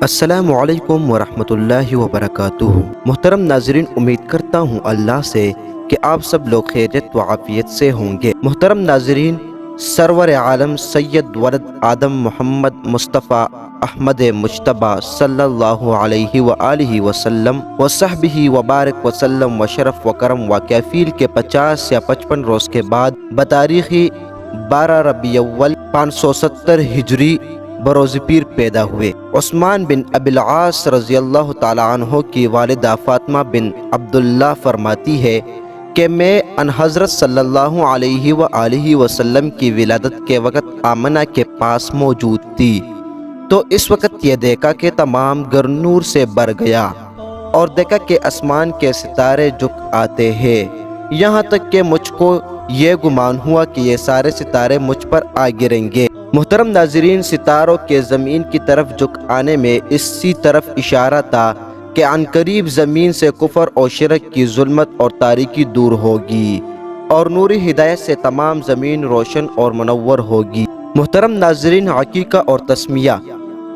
السلام علیکم ورحمۃ اللہ وبرکاتہ۔ محترم ناظرین، امید کرتا ہوں اللہ سے کہ آپ سب لوگ خیریت و عافیت سے ہوں گے۔ محترم ناظرین، سرور عالم سید ولد آدم محمد مصطفیٰ احمد مجتبی صلی اللہ علیہ وآلہ وسلم وصحبہ وبارک وسلم وشرف وکرم و کفیل کے 50 یا 55 روز کے بعد بتاریخی 12 ربیع الاول 570 ہجری بروز پیر پیدا ہوئے۔ عثمان بن ابی العاص رضی اللہ تعالیٰ عنہ کی والدہ فاطمہ بن عبداللہ فرماتی ہے کہ میں ان حضرت صلی اللہ علیہ وآلہ وسلم کی ولادت کے وقت آمنہ کے پاس موجود تھی، تو اس وقت یہ دیکھا کہ تمام گھر نور سے بھر گیا اور دیکھا کہ آسمان کے ستارے جھک آتے ہیں، یہاں تک کہ مجھ کو یہ گمان ہوا کہ یہ سارے ستارے مجھ پر آ گریں گے۔ محترم ناظرین، ستاروں کے زمین کی طرف جھک آنے میں اسی طرف اشارہ تھا کہ عنقریب زمین سے کفر اور شرک کی ظلمت اور تاریکی دور ہوگی اور نوری ہدایت سے تمام زمین روشن اور منور ہوگی۔ محترم ناظرین، عقیقہ اور تسمیہ۔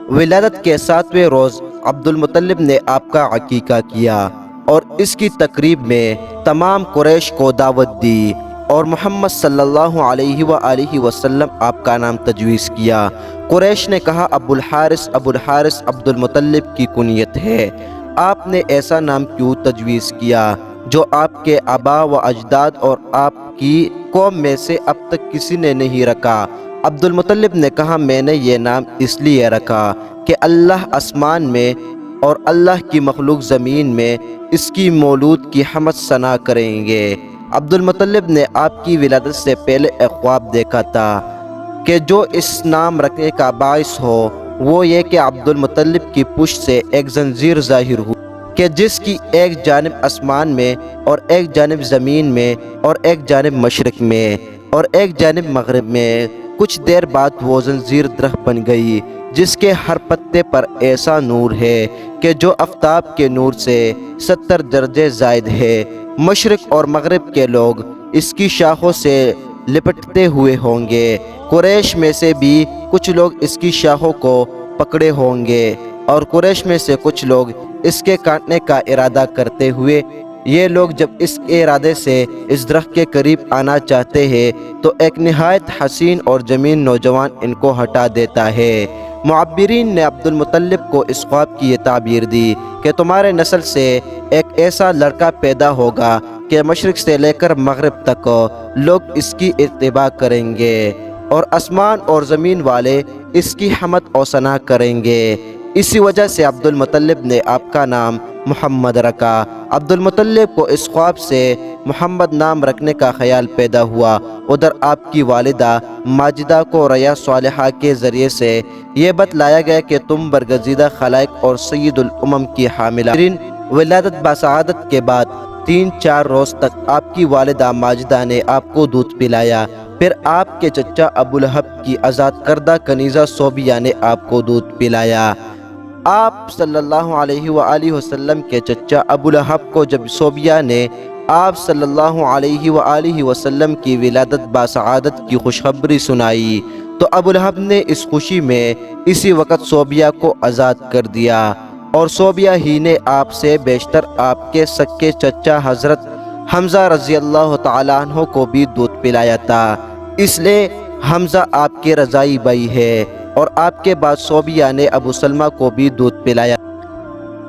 ولادت کے 7ویں روز عبد المطلب نے آپ کا عقیقہ کیا اور اس کی تقریب میں تمام قریش کو دعوت دی اور محمد صلی اللہ علیہ وآلہ وسلم آپ کا نام تجویز کیا۔ قریش نے کہا، ابو الحارث عبد المطلب کی کنیت ہے، آپ نے ایسا نام کیوں تجویز کیا جو آپ کے آبا و اجداد اور آپ کی قوم میں سے اب تک کسی نے نہیں رکھا؟ عبد المطلب نے کہا، میں نے یہ نام اس لیے رکھا کہ اللہ آسمان میں اور اللہ کی مخلوق زمین میں اس کی مولود کی حمد ثنا کریں گے۔ عبد المطلب نے آپ کی ولادت سے پہلے ایک خواب دیکھا تھا کہ جو اس نام رکھنے کا باعث ہو وہ یہ کہ عبد المطلب کی پشت سے ایک زنجیر ظاہر ہوئی کہ جس کی ایک جانب آسمان میں اور ایک جانب زمین میں اور ایک جانب مشرق میں اور ایک جانب مغرب میں۔ کچھ دیر بعد وہ زنجیر درخت بن گئی جس کے ہر پتے پر ایسا نور ہے کہ جو آفتاب کے نور سے 70 درجے زائد ہے۔ مشرق اور مغرب کے لوگ اس کی شاخوں سے لپٹتے ہوئے ہوں گے، قریش میں سے بھی کچھ لوگ اس کی شاخوں کو پکڑے ہوں گے اور قریش میں سے کچھ لوگ اس کے کاٹنے کا ارادہ کرتے ہوئے۔ یہ لوگ جب اس کے ارادے سے اس درخت کے قریب آنا چاہتے ہیں تو ایک نہایت حسین اور جمیل نوجوان ان کو ہٹا دیتا ہے۔ معبرین نے عبد المطلب کو اس خواب کی یہ تعبیر دی کہ تمہارے نسل سے ایک ایسا لڑکا پیدا ہوگا کہ مشرق سے لے کر مغرب تک لوگ اس کی اتباع کریں گے اور آسمان اور زمین والے اس کی حمد و ثنا کریں گے۔ اسی وجہ سے عبد المطلب نے آپ کا نام محمد رکھا۔ عبد المطلب کو اس خواب سے محمد نام رکھنے کا خیال پیدا ہوا۔ ادھر آپ کی والدہ ماجدہ کو ریا صالحہ کے ذریعے سے یہ بتلایا گیا کہ تم برگزیدہ خلائق اور سید الامم کی حاملہ۔ ولادت بسعادت کے بعد 3-4 روز تک آپ کی والدہ ماجدہ نے آپ کو دودھ پلایا، پھر آپ کے چچا ابو لہب کی آزاد کردہ کنیزہ صوبیہ نے آپ کو دودھ پلایا۔ آپ صلی اللہ علیہ وآلہ وسلم کے چچا ابو لہب کو جب صوبیہ نے آپ صلی اللہ علیہ وآلہ وسلم کی ولادت بسعادت کی خوشخبری سنائی تو ابو لہب نے اس خوشی میں اسی وقت صوبیہ کو آزاد کر دیا اور صوبیہ ہی نے آپ سے بیشتر آپ کے سکے چچا حضرت حمزہ رضی اللہ تعالیٰ عنہ کو بھی دودھ پلایا تھا، اس لیے حمزہ آپ کے رضائی بھائی ہے اور آپ کے بعد صوبیہ نے ابو سلمہ کو بھی دودھ پلایا۔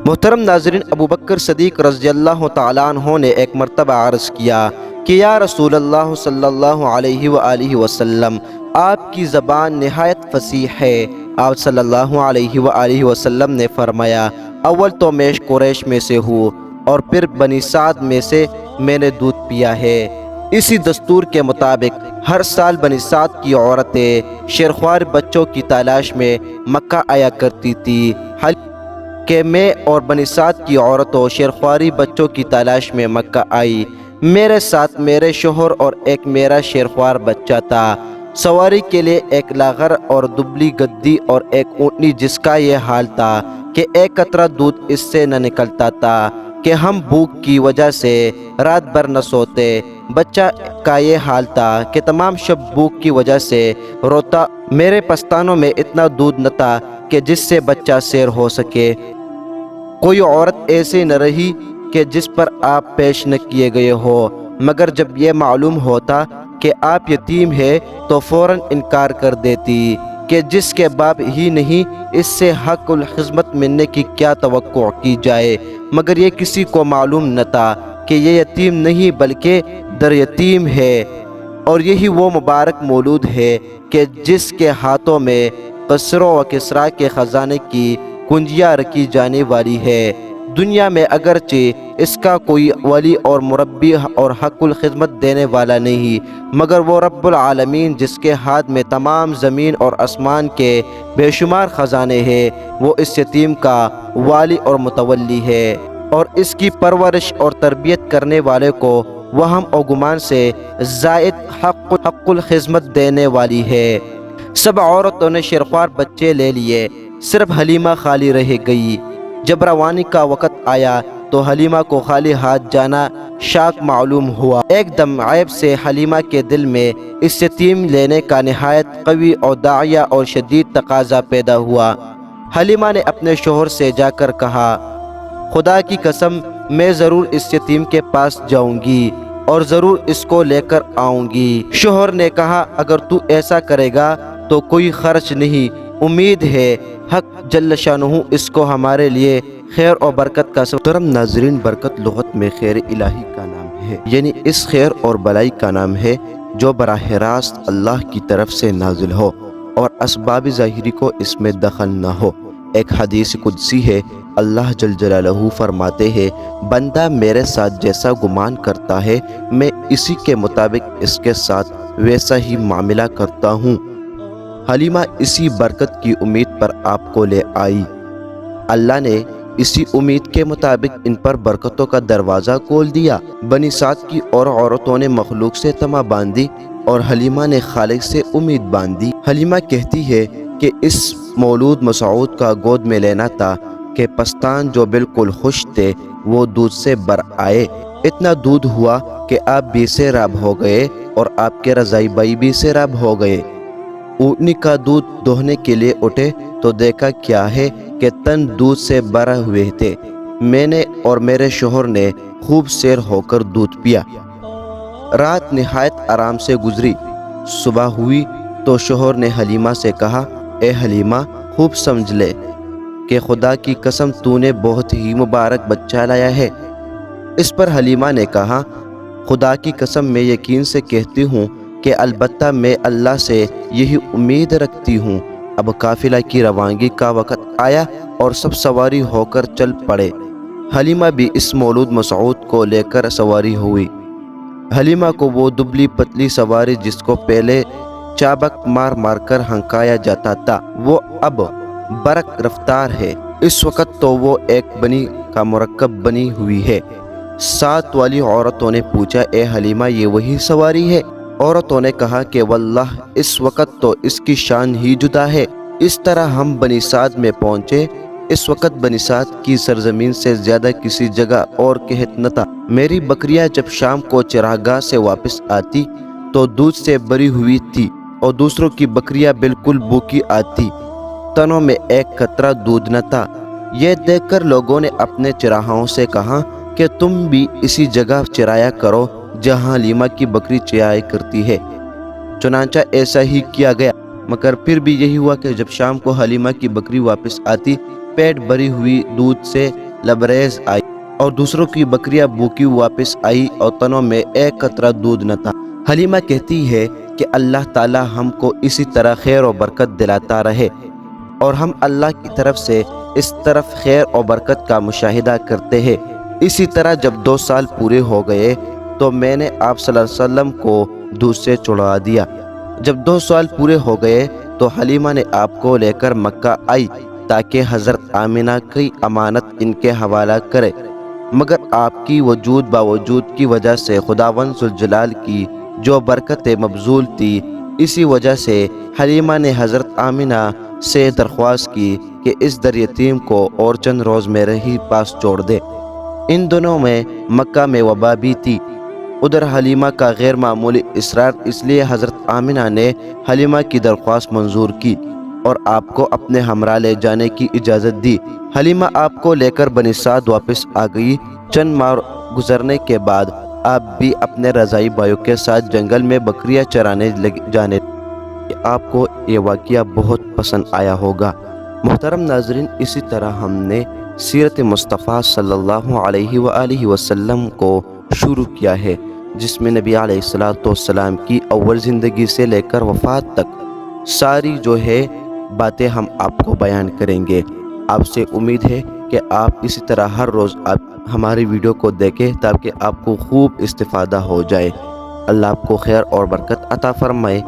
محترم ناظرین، ابو بکر صدیق رضی اللہ تعالیٰ عنہ نے ایک مرتبہ عرض کیا کہ یا رسول اللہ صلی اللہ علیہ وآلہ وسلم، آپ کی زبان نہایت فصیح ہے۔ آپ صلی اللہ علیہ وآلہ وسلم نے فرمایا، اول تو میں قریش میں سے ہوں اور پھر بنی سعد میں سے میں نے دودھ پیا ہے۔ اسی دستور کے مطابق ہر سال بنی سعد کی عورتیں شیرخوار بچوں کی تلاش میں مکہ آیا کرتی تھی، کہ میں اور بنی سعد کی عورتوں شیرخواری بچوں کی تلاش میں مکہ آئی۔ میرے ساتھ میرے شوہر اور ایک میرا شیرخوار بچہ تھا، سواری کے لیے ایک لاغر اور دبلی گدی اور ایک اونٹنی جس کا یہ حال تھا کہ ایک قطرہ دودھ اس سے نہ نکلتا تھا۔ کہ ہم بھوک کی وجہ سے رات بھر نہ سوتے۔ بچہ کا یہ حال تھا کہ تمام شب بھوک کی وجہ سے روتا۔ میرے پستانوں میں اتنا دودھ نہ تھا کہ جس سے بچہ سیر ہو سکے۔ کوئی عورت ایسی نہ رہی کہ جس پر آپ پیش نہ کیے گئے ہو، مگر جب یہ معلوم ہوتا کہ آپ یتیم ہے تو فوراً انکار کر دیتی کہ جس کے باپ ہی نہیں، اس سے حق الخدمت ملنے کی کیا توقع کی جائے۔ مگر یہ کسی کو معلوم نہ تھا کہ یہ یتیم نہیں بلکہ در یتیم ہے، اور یہی وہ مبارک مولود ہے کہ جس کے ہاتھوں میں قصروں و کسرا کے خزانے کی کنجیاں رکھی جانے والی ہے۔ دنیا میں اگرچہ اس کا کوئی ولی اور مربی اور حق الخدمت دینے والا نہیں، مگر وہ رب العالمین جس کے ہاتھ میں تمام زمین اور آسمان کے بے شمار خزانے ہیں، وہ اس یتیم کا والی اور متولی ہے، اور اس کی پرورش اور تربیت کرنے والے کو وہم و گمان سے زائد حق الخدمت دینے والی ہے۔ سب عورتوں نے شیرخوار بچے لے لیے، صرف حلیمہ خالی رہ گئی۔ جب روانی کا وقت آیا تو حلیمہ کو خالی ہاتھ جانا شاک معلوم ہوا۔ ایک دم عیب سے حلیمہ کے دل میں اس یتیم لینے کا نہایت قوی اور داعیہ اور شدید تقاضا پیدا ہوا۔ حلیمہ نے اپنے شوہر سے جا کر کہا، خدا کی قسم میں ضرور اس یتیم کے پاس جاؤں گی اور ضرور اس کو لے کر آؤں گی۔ شوہر نے کہا، اگر تو ایسا کرے گا تو کوئی خرچ نہیں، امید ہے حق جل شانہ اس کو ہمارے لیے خیر اور برکت کا سبب۔ محترم ناظرین، برکت لغت میں خیر الہی کا نام ہے، یعنی اس خیر اور بلائی کا نام ہے جو براہ راست اللہ کی طرف سے نازل ہو اور اسباب ظاہری کو اس میں دخل نہ ہو۔ ایک حدیث قدسی ہے، اللہ جل جلالہ فرماتے ہیں، بندہ میرے ساتھ جیسا گمان کرتا ہے میں اسی کے مطابق اس کے ساتھ ویسا ہی معاملہ کرتا ہوں۔ حلیمہ اسی برکت کی امید پر آپ کو لے آئی۔ اللہ نے اسی امید کے مطابق ان پر برکتوں کا دروازہ کھول دیا۔ بنی سعد کی اور عورتوں نے مخلوق سے طمع باندھی اور حلیمہ نے خالق سے امید باندھی۔ حلیمہ کہتی ہے کہ اس مولود مسعود کا گود میں لینا تھا کہ پستان جو بالکل خشک تھے وہ دودھ سے بر آئے۔ اتنا دودھ ہوا کہ آپ بھی سیراب ہو گئے اور آپ کے رضائی بھائی بھی سیراب ہو گئے۔ اونٹنی کا دودھ دوہنے کے لیے اٹھے تو دیکھا کیا ہے کہ تن دودھ سے بھرے ہوئے تھے۔ میں نے اور میرے شوہر نے خوب سیر ہو کر دودھ پیا۔ رات نہایت آرام سے گزری۔ صبح ہوئی تو شوہر نے حلیمہ سے کہا، اے حلیمہ، خوب سمجھ لے کہ خدا کی قسم تو نے بہت ہی مبارک بچہ لایا ہے۔ اس پر حلیمہ نے کہا، خدا کی قسم میں یقین سے کہتی ہوں کہ البتہ میں اللہ سے یہی امید رکھتی ہوں۔ اب قافلہ کی روانگی کا وقت آیا اور سب سواری ہو کر چل پڑے۔ حلیمہ بھی اس مولود مسعود کو لے کر سواری ہوئی۔ حلیمہ کو وہ دبلی پتلی سواری جس کو پہلے چابک مار مار کر ہنکایا جاتا تھا، وہ اب برق رفتار ہے۔ اس وقت تو وہ ایک بنی کا مرکب بنی ہوئی ہے۔ ساتھ والی عورتوں نے پوچھا، اے حلیمہ، یہ وہی سواری ہے؟ عورتوں نے کہا کہ واللہ اس وقت تو اس کی شان ہی جدا ہے۔ اس طرح ہم بنی سعد میں پہنچے۔ اس وقت بنی سعد کی سرزمین سے زیادہ کسی جگہ اور قحط نہ تھا۔ میری بکریاں جب شام کو چراگاہ سے واپس آتی تو دودھ سے بری ہوئی تھی اور دوسروں کی بکریاں بالکل بھوکی آتی، تنوں میں ایک قطرہ دودھ نہ تھا۔ یہ دیکھ کر لوگوں نے اپنے چراہوں سے کہا کہ تم بھی اسی جگہ چرایا کرو جہاں حلیمہ کی بکری چرایا کرتی ہے۔ چنانچہ ایسا ہی کیا گیا، مگر پھر بھی یہی ہوا کہ جب شام کو حلیمہ کی بکری واپس آتی، پیٹ بھری ہوئی دودھ سے لبریز آئی اور دوسروں کی بکریاں بھوکی واپس آئی اور تنوں میں ایک قطرہ دودھ نہ تھا۔ حلیمہ کہتی ہے کہ اللہ تعالی ہم کو اسی طرح خیر و برکت دلاتا رہے اور ہم اللہ کی طرف سے اس طرف خیر و برکت کا مشاہدہ کرتے ہیں۔ اسی طرح جب 2 سال پورے ہو گئے تو میں نے آپ صلی اللہ علیہ وسلم کو دودھ سے چھڑا دیا۔ جب 2 سال پورے ہو گئے تو حلیمہ نے آپ کو لے کر مکہ آئی تاکہ حضرت آمنہ کی امانت ان کے حوالہ کرے، مگر آپ کی وجود باوجود کی وجہ سے خداوند ذوالجلال کی جو برکت مبذول تھی، اسی وجہ سے حلیمہ نے حضرت آمنہ سے درخواست کی کہ اس در یتیم کو اور چند روز میرے ہی پاس چھوڑ دے۔ ان دنوں میں مکہ میں وبا بھی تھی۔ ادھر حلیمہ کا غیر معمولی اصرار، اس لیے حضرت آمنہ نے حلیمہ کی درخواست منظور کی اور آپ کو اپنے ہمراہ لے جانے کی اجازت دی۔ حلیمہ آپ کو لے کر بنی سعد واپس آ گئی۔ چند ماہ گزرنے کے بعد آپ بھی اپنے رضاعی بھائیوں کے ساتھ جنگل میں بکریاں چرانے جانے لگے۔ آپ کو یہ واقعہ بہت پسند آیا ہوگا۔ محترم ناظرین، اسی طرح ہم نے سیرت مصطفیٰ صلی اللہ علیہ وآلہ وسلم کو شروع کیا ہے، جس میں نبی علیہ السلام کی اول زندگی سے لے کر وفات تک ساری باتیں ہم آپ کو بیان کریں گے۔ آپ سے امید ہے کہ آپ اسی طرح ہر روز ہماری ویڈیو کو دیکھیں تاکہ آپ کو خوب استفادہ ہو جائے۔ اللہ آپ کو خیر اور برکت عطا فرمائے۔